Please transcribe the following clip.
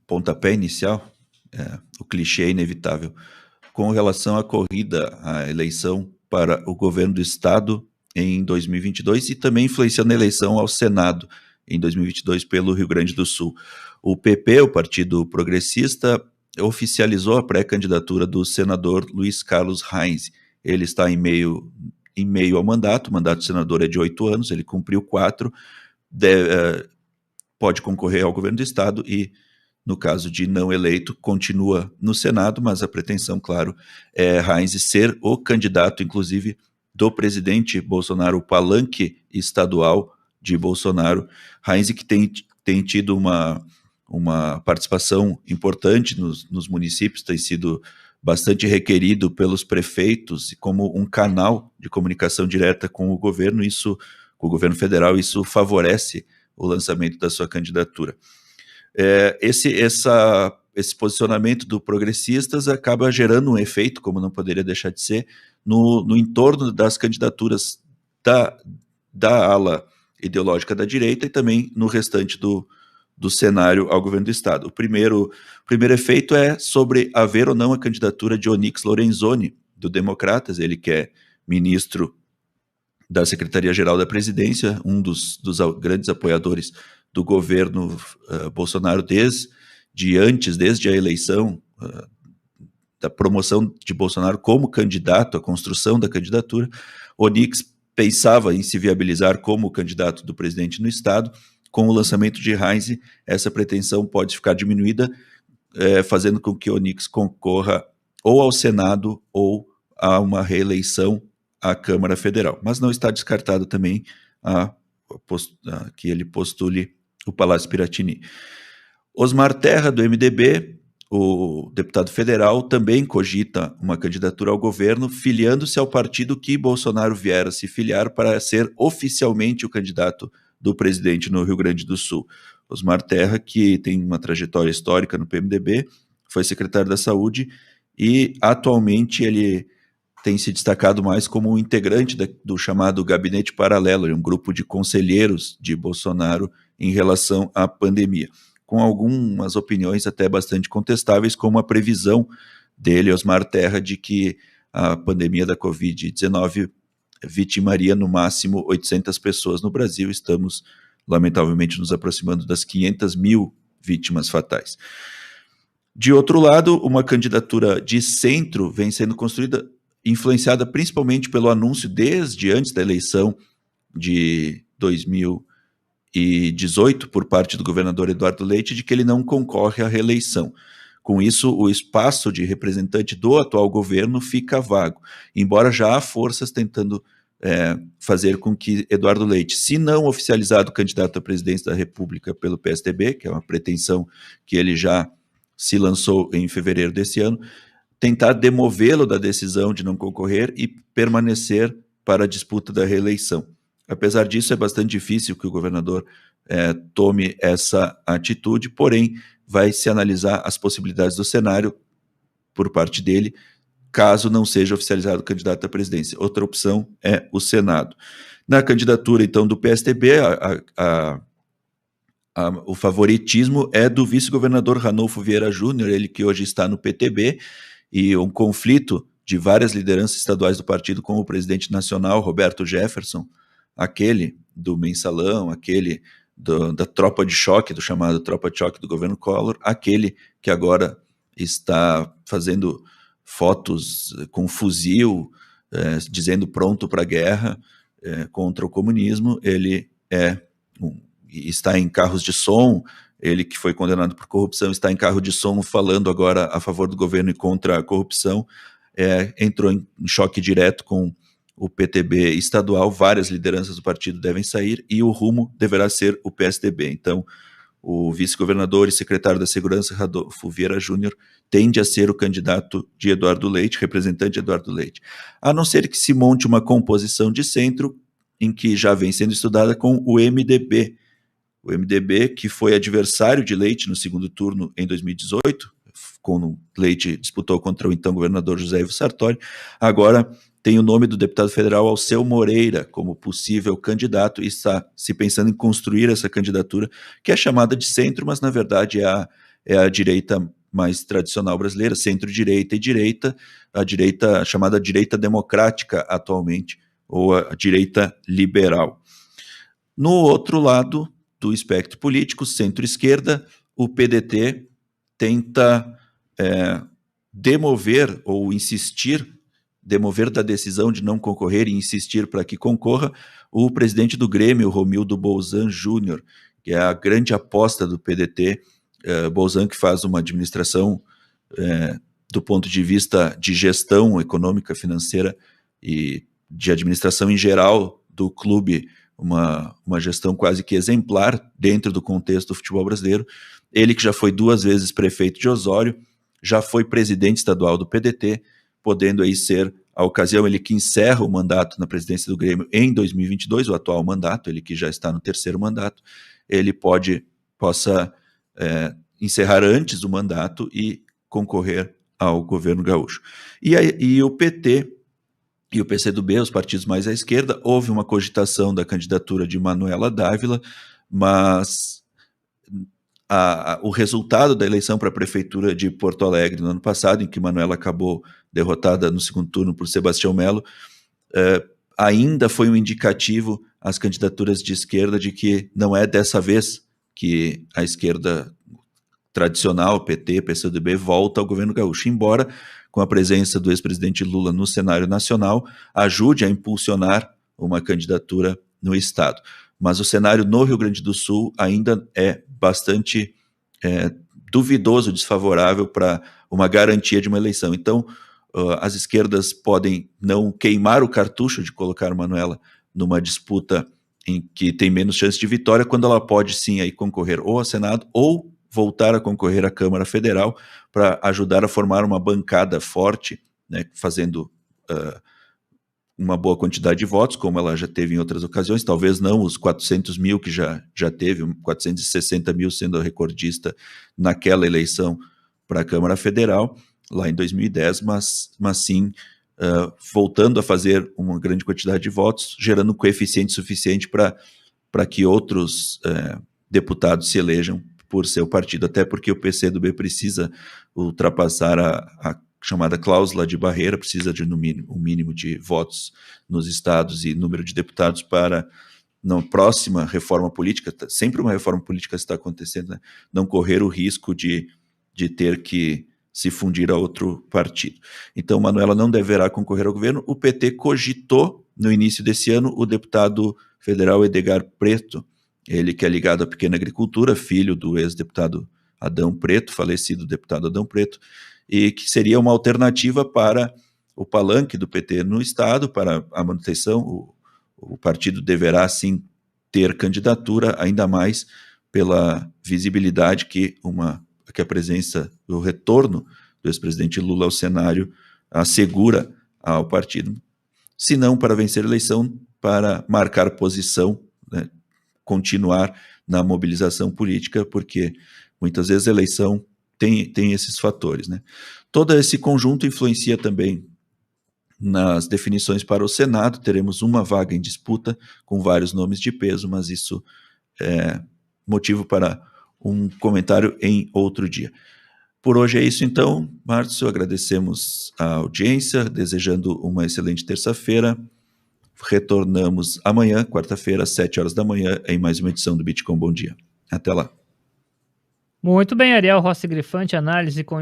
pontapé inicial, o clichê é inevitável, com relação à corrida, à eleição para o governo do Estado em 2022 e também influenciando a eleição ao Senado em 2022 pelo Rio Grande do Sul. O PP, o Partido Progressista, oficializou a pré-candidatura do senador Luiz Carlos Reins. Ele está em meio ao mandato, o mandato do senador é de 8 anos, ele cumpriu 4, pode concorrer ao governo do Estado e, no caso de não eleito, continua no Senado, mas a pretensão, claro, é Reins ser o candidato, inclusive, do presidente Bolsonaro, o palanque estadual de Bolsonaro. Reins que tem tido uma participação importante nos municípios, tem sido bastante requerido pelos prefeitos como um canal de comunicação direta com o governo, com o governo federal, isso favorece o lançamento da sua candidatura. Esse posicionamento do Progressistas acaba gerando um efeito, como não poderia deixar de ser, no entorno das candidaturas da ala ideológica da direita e também no restante do cenário ao governo do Estado. O primeiro efeito é sobre haver ou não a candidatura de Onyx Lorenzoni, do Democratas, ele que é ministro da Secretaria-Geral da Presidência, um dos grandes apoiadores do governo Bolsonaro desde a eleição, da promoção de Bolsonaro como candidato, a construção da candidatura. Onyx pensava em se viabilizar como candidato do presidente no Estado. Com o lançamento de Reins, essa pretensão pode ficar diminuída, fazendo com que Onyx concorra ou ao Senado ou a uma reeleição à Câmara Federal. Mas não está descartado também que ele postule o Palácio Piratini. Osmar Terra, do MDB, o deputado federal, também cogita uma candidatura ao governo, filiando-se ao partido que Bolsonaro vier a se filiar para ser oficialmente o candidato do presidente no Rio Grande do Sul. Osmar Terra, que tem uma trajetória histórica no PMDB, foi secretário da Saúde e atualmente ele tem se destacado mais como um integrante do chamado Gabinete Paralelo, um grupo de conselheiros de Bolsonaro em relação à pandemia, com algumas opiniões até bastante contestáveis, como a previsão dele, Osmar Terra, de que a pandemia da Covid-19 vitimaria no máximo 800 pessoas no Brasil. Estamos, lamentavelmente, nos aproximando das 500 mil vítimas fatais. De outro lado, uma candidatura de centro vem sendo construída, influenciada principalmente pelo anúncio desde antes da eleição de 2018 por parte do governador Eduardo Leite de que ele não concorre à reeleição. Com isso, o espaço de representante do atual governo fica vago, embora já há forças tentando fazer com que Eduardo Leite, se não oficializado candidato à presidência da República pelo PSDB, que é uma pretensão que ele já se lançou em fevereiro desse ano, tentar demovê-lo da decisão de não concorrer e permanecer para a disputa da reeleição. Apesar disso, é bastante difícil que o governador tome essa atitude, porém, vai se analisar as possibilidades do cenário por parte dele, caso não seja oficializado o candidato à presidência. Outra opção é o Senado. Na candidatura, então, do PSDB, o favoritismo é do vice-governador Ranolfo Vieira Júnior, ele que hoje está no PTB, e um conflito de várias lideranças estaduais do partido com o presidente nacional, Roberto Jefferson, aquele do Mensalão, aquele da tropa de choque, do chamado tropa de choque do governo Collor, aquele que agora está fazendo fotos com fuzil, dizendo pronto para a guerra contra o comunismo. Ele está em carros de som, ele que foi condenado por corrupção está em carro de som falando agora a favor do governo e contra a corrupção, entrou em choque direto com o PTB estadual. Várias lideranças do partido devem sair e o rumo deverá ser o PSDB. Então, o vice-governador e secretário da Segurança, Ranolfo Vieira Júnior, tende a ser o candidato de Eduardo Leite, representante de Eduardo Leite. A não ser que se monte uma composição de centro, em que já vem sendo estudada com o MDB. O MDB, que foi adversário de Leite no segundo turno em 2018, quando Leite disputou contra o então governador José Ivo Sartori, agora tem o nome do deputado federal Alceu Moreira como possível candidato e está se pensando em construir essa candidatura, que é chamada de centro, mas na verdade é é a direita mais tradicional brasileira, centro-direita e direita, a direita chamada direita democrática atualmente, ou a direita liberal. No outro lado do espectro político, centro-esquerda, o PDT tenta demover ou insistir, demover da decisão de não concorrer e insistir para que concorra o presidente do Grêmio, Romildo Bolzan Júnior, que é a grande aposta do PDT, Bolzan, que faz uma administração do ponto de vista de gestão econômica, financeira e de administração em geral do clube, uma gestão quase que exemplar dentro do contexto do futebol brasileiro. Ele que já foi 2 vezes prefeito de Osório, já foi presidente estadual do PDT, podendo aí ser a ocasião, ele que encerra o mandato na presidência do Grêmio em 2022, o atual mandato, ele que já está no 3º mandato, ele possa encerrar antes do mandato e concorrer ao governo gaúcho. E o PT e o PCdoB, os partidos mais à esquerda, houve uma cogitação da candidatura de Manuela Dávila, mas o resultado da eleição para a prefeitura de Porto Alegre no ano passado, em que Manuela acabou derrotada no 2º turno por Sebastião Melo, ainda foi um indicativo às candidaturas de esquerda de que não é dessa vez que a esquerda tradicional, PT, PCdoB, volta ao governo gaúcho, embora com a presença do ex-presidente Lula no cenário nacional, ajude a impulsionar uma candidatura no estado. Mas o cenário no Rio Grande do Sul ainda é bastante duvidoso, desfavorável para uma garantia de uma eleição. Então, as esquerdas podem não queimar o cartucho de colocar Manuela numa disputa em que tem menos chance de vitória, quando ela pode sim aí concorrer ou ao Senado ou voltar a concorrer à Câmara Federal para ajudar a formar uma bancada forte, né, fazendo uma boa quantidade de votos, como ela já teve em outras ocasiões, talvez não os 400 mil que já teve, 460 mil sendo a recordista naquela eleição para a Câmara Federal, lá em 2010, mas sim voltando a fazer uma grande quantidade de votos, gerando um coeficiente suficiente para que outros deputados se elejam por seu partido, até porque o PCdoB precisa ultrapassar a chamada cláusula de barreira, precisa de um mínimo de votos nos estados e número de deputados para, na próxima reforma política, sempre uma reforma política está acontecendo, né, não correr o risco de ter que se fundir a outro partido. Então, Manuela não deverá concorrer ao governo. O PT cogitou, no início desse ano, o deputado federal Edgar Preto, ele que é ligado à pequena agricultura, filho do ex-deputado Adão Preto, falecido deputado Adão Preto, e que seria uma alternativa para o palanque do PT no estado, para a manutenção. O partido deverá, sim, ter candidatura, ainda mais pela visibilidade que a presença, o retorno do ex-presidente Lula ao cenário assegura ao partido, se não para vencer a eleição, para marcar posição, né, continuar na mobilização política, porque muitas vezes a eleição tem esses fatores, né? Todo esse conjunto influencia também nas definições para o Senado. Teremos uma vaga em disputa com vários nomes de peso, mas isso é motivo para um comentário em outro dia. Por hoje é isso então, Márcio, agradecemos a audiência, desejando uma excelente terça-feira. Retornamos amanhã, quarta-feira, às 7 horas da manhã, em mais uma edição do Bitcoin Bom Dia. Até lá. Muito bem, Ariel Rossi Grifante, análise com